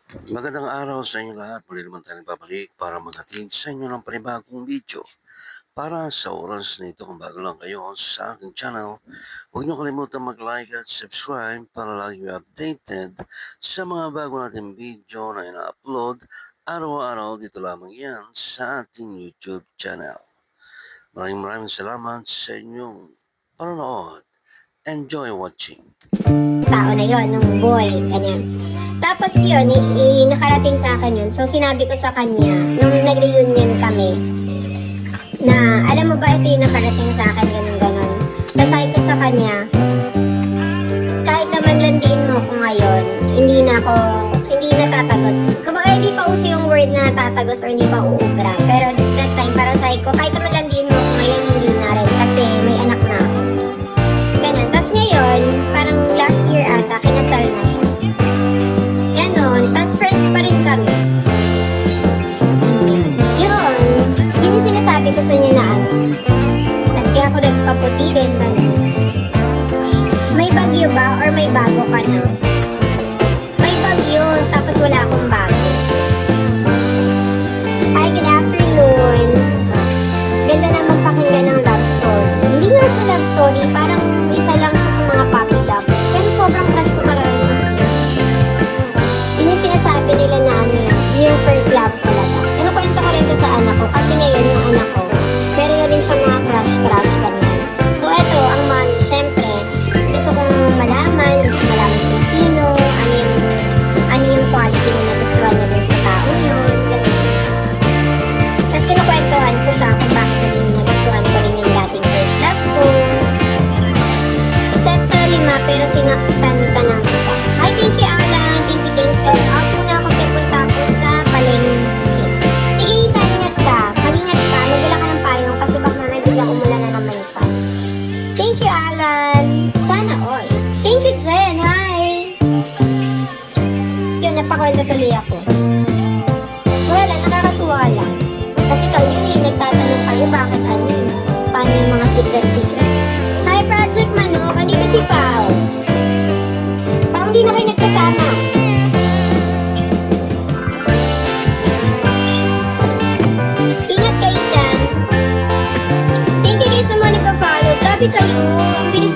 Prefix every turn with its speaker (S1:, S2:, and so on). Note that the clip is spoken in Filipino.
S1: Magandang araw sa inyo lahat. Muli naman tayo nagbabalik para maghatid sa inyo ng panibagong video. Para sa oras na ito, kung bago lang kayo sa aking channel, huwag niyo kalimutan mag-like at subscribe para lagi kayo updated sa mga bago nating video na ina-upload araw-araw dito lamang yan sa ating YouTube channel. Maraming salamat sa inyong panonood. Enjoy watching.
S2: Tao na yon nung boy, ganyan. Tapos yun, nakarating sa akin yun. So sinabi ko sa kanya, nung nag-reunion kami, na alam mo ba ito yung nakarating sa akin, ganun-ganun. Tapos sabi ko sa kanya, kahit naman landiin mo ako ngayon, hindi na tatagos. Kumbaga hindi pa uso yung word na tatagos or hindi pa uubra. Pero that time, parang sabi ko, kahit naman landiin mo ako ngayon, hindi na rin. Kasi may anak na ako. Ganun. Tapos ngayon, parang last year ata, kinasal na siya. Ganon. Tapos friends pa rin kami. Ganyan. Yun yung sinasabi ko sa niya na ano. Kaya ako nagpaputi din. May bagyo ba or may bago ka na? May bagyo, tapos wala akong bago. Hi, good afternoon. Ganda na magpakinggan ng love story. Hindi nga siya love story, parang isa lang siya sa mga puppy love. Pero sobrang crush ko talaga yung mas yun yung sinasabi nila na ano, yung first love talaga. Ano kwento ko rin to sa anak ko, kasi ngayon yung anak ko, meron rin siya mga crush ganyan. So eto, ang mommy, syempre, gusto kong malaman kung sino, ano yung quality na nagustuhan niya din sa tao yun, ganyan. Tapos kinukwentuhan ko siya kung bakit naging nagustuhan ko rin yung dating first love ko. Set sa 5 pero sinaktan ng isa. Hi, thank you Alan, thank you. Ako na ako pipunta ko sa palengke. Sige, mag-ingat ka, magdala ka ng payong kasi baka mamaya biglang umulan na naman siya. Thank you Alan, sana all. Thank you Jen, hi. Yun, napakwento tuloy ako. Wala, nakakatuwa lang. Kasi kayo nagtatanong kayo bakit paano yung mga secret. Hi Project Manok, dito si Pao. Pao, hindi na kayo nagkasama. Ingat kayo dyan. Thank you guys sa mga nagpa-follow. Grabe kayo, ang bilis